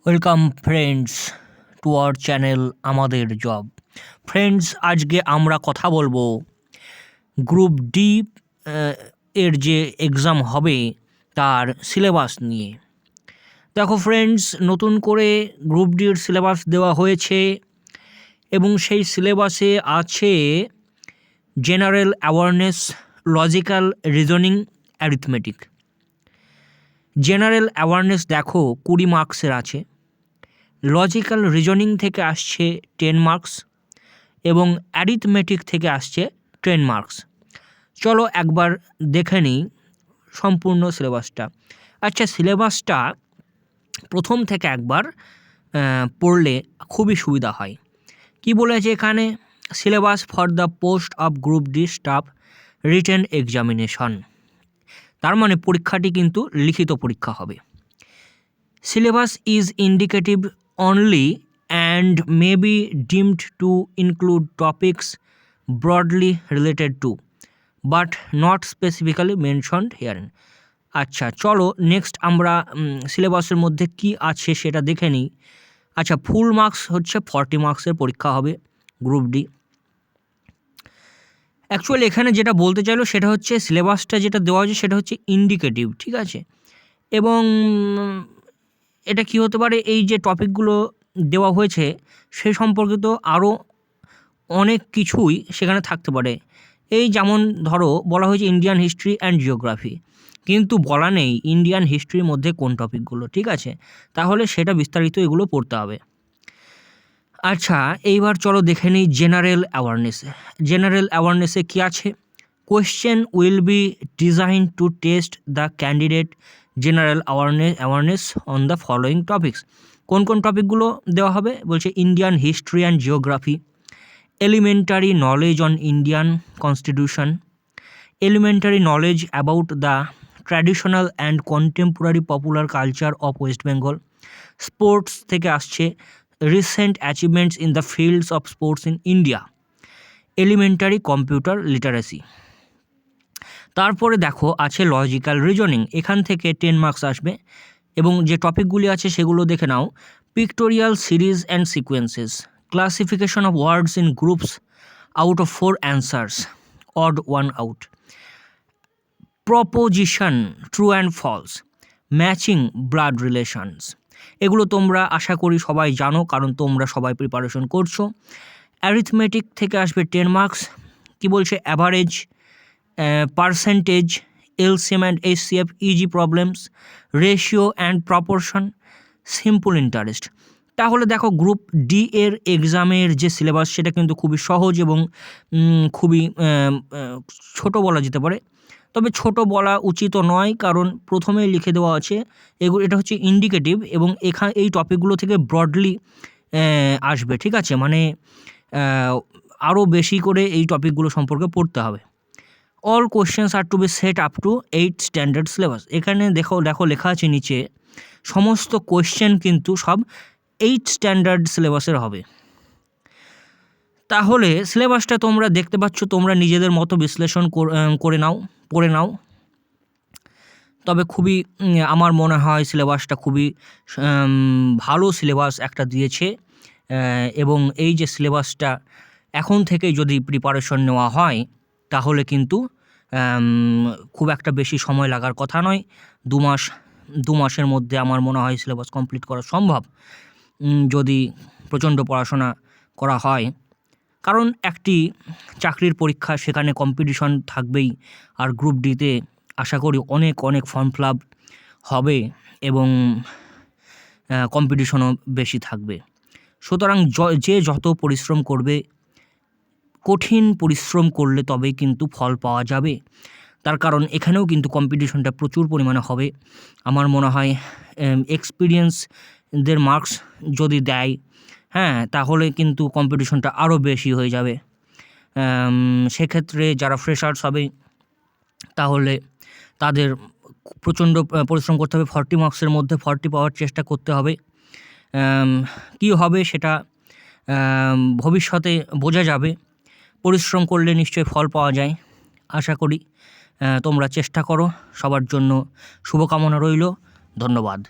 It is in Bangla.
Welcome friends to our channel আমাদের জব। ফ্রেন্ডস, আজকে আমরা কথা বলবো গ্রুপ ডি এর যে এক্সাম হবে তার সিলেবাস নিয়ে। দেখো ফ্রেন্ডস, নতুন করে গ্রুপ ডির সিলেবাস দেওয়া হয়েছে এবং সেই সিলেবাসে আছে general awareness, logical reasoning, arithmetic. General awareness দেখো 20 মার্কসের আছে, লজিক্যাল রিজনিং থেকে আসছে 10 মার্কস এবং অ্যারিথমেটিক থেকে আসছে 10 মার্কস। চলো একবার দেখে নিই সম্পূর্ণ সিলেবাসটা। আচ্ছা, সিলেবাসটা প্রথম থেকে একবার পড়লে খুবই সুবিধা হয়। কি বলেছে এখানে? Syllabus for the post of group D staff written examination. তার মানে পরীক্ষাটি কিন্তু লিখিত পরীক্ষা হবে। Syllabus is indicative only and may be deemed to include topics broadly related to but not specifically mentioned herein. আচ্ছা, চলো নেক্সট আমরা সিলেবাসের মধ্যে কি আছে সেটা দেখে নিই। আচ্ছা, ফুল মার্কস হচ্ছে 40 মার্কসের পরীক্ষা হবে গ্রুপ ডি। অ্যাকচুয়ালি এখানে যেটা বলতে চাইলো সেটা হচ্ছে সিলেবাসটা যেটা দেওয়া হয়েছে সেটা হচ্ছে ইন্ডিকেটিভ, ঠিক আছে? এবং এটা কি হতে পারে, এই যে টপিকগুলো দেওয়া হয়েছে সে সম্পর্কিত আরও অনেক কিছুই সেখানে থাকতে পারে। এই যেমন ধরো বলা হয়েছে ইন্ডিয়ান হিস্ট্রি অ্যান্ড জিওগ্রাফি, কিন্তু বলা নেই ইন্ডিয়ান হিস্ট্রির মধ্যে কোন টপিকগুলো, ঠিক আছে? তাহলে সেটা বিস্তারিত এগুলো পড়তে হবে। আচ্ছা, এইবার চলো দেখে নিই জেনারেল অ্যাওয়ারনেসে। জেনারেল অ্যাওয়ারনেসে কী আছে? Question will be design to test the candidate general awareness on the following topics. কোন কোন টপিকগুলো দেওয়া হবে? বলছে Indian history and geography, elementary knowledge on Indian constitution, elementary knowledge about the traditional and contemporary popular culture of West Bengal. Sports থেকে আসছে recent achievements in the fields of sports in India, elementary computer literacy. তারপরে দেখো আছে লজিক্যাল রিজনিং, এখান থেকে 10 মার্কস আসবে এবং যে টপিকগুলি আছে সেগুলো দেখে নাও। Pictorial series and sequences, classification of words in groups out of 4 answers, odd 1 out, proposition true and false, matching blood relations. এগুলো তোমরা আশা করি সবাই জানো, কারণ তোমরা সবাই প্রিপারেশন করছো। অ্যারিথমেটিক থেকে আসবে 10 মার্কস। কি বলছে? Average, percentage, LCM and HCF, easy problems, ratio and proportion, simple interest. তাহলে দেখো গ্রুপ ডি এর এক্সামের যে সিলেবাস সেটা কিন্তু খুবই সহজ এবং খুবই ছোট বলা যেতে পারে। তবে ছোট বলা উচিত নয়, কারণ প্রথমেই লিখে দেওয়া আছে এটা হচ্ছে ইন্ডিকেটিভ এবং এই টপিকগুলো থেকে ব্রডলি আসবে, ঠিক আছে? মানে আরও বেশি করে এই টপিকগুলো সম্পর্কে পড়তে হবে। All questions are to be set up to 8 standard syllabus. এখানে দেখো লেখা আছে নিচে সমস্ত কোয়েশ্চেন কিন্তু সব 8 স্ট্যান্ডার্ড সিলেবাসের হবে। তাহলে সিলেবাসটা তোমরা দেখতে পাচ্ছ, তোমরা নিজেদের মতো বিশ্লেষণ পড়ে নাও। তবে খুবই আমার মনে হয় সিলেবাসটা খুবই ভালো সিলেবাস একটা দিয়েছে এবং এই যে সিলেবাসটা এখন থেকে যদি প্রিপারেশন নেওয়া হয় তাহলে কিন্তু খুব একটা বেশি সময় লাগার কথা নয়। 2 মাসের মধ্যে আমার মনে হয় সিলেবাস কমপ্লিট করা সম্ভব, যদি প্রচণ্ড পড়াশোনা করা হয়। কারণ একটি চাকরির পরীক্ষা, সেখানে কম্পিটিশন থাকবেই। আর গ্রুপ ডিতে আশা করি অনেক ফর্ম ফিল আপ হবে এবং কম্পিটিশনও বেশি থাকবে। সুতরাং যে যত পরিশ্রম করবে, কঠিন পরিশ্রম করলে তবেই কিন্তু ফল পাওয়া যাবে। তার কারণ এখানেও কিন্তু কম্পিটিশনটা প্রচুর পরিমাণে হবে। আমার মনে হয় এক্সপিরিয়েন্সদের মার্কস যদি দেয়, হ্যাঁ, তাহলে কিন্তু কম্পিটিশনটা আরও বেশি হয়ে যাবে। সেক্ষেত্রে যারা ফ্রেশার্স হবে তাহলে তাদের প্রচণ্ড পরিশ্রম করতে হবে। 40 মার্কসের মধ্যে 40 পাওয়ার চেষ্টা করতে হবে। কী হবে সেটা ভবিষ্যতে বোঝা যাবে। পরিশ্রম করলে নিশ্চয়ই ফল পাওয়া যায়। আশা করি তোমরা চেষ্টা করো। সবার জন্য শুভকামনা রইল। ধন্যবাদ।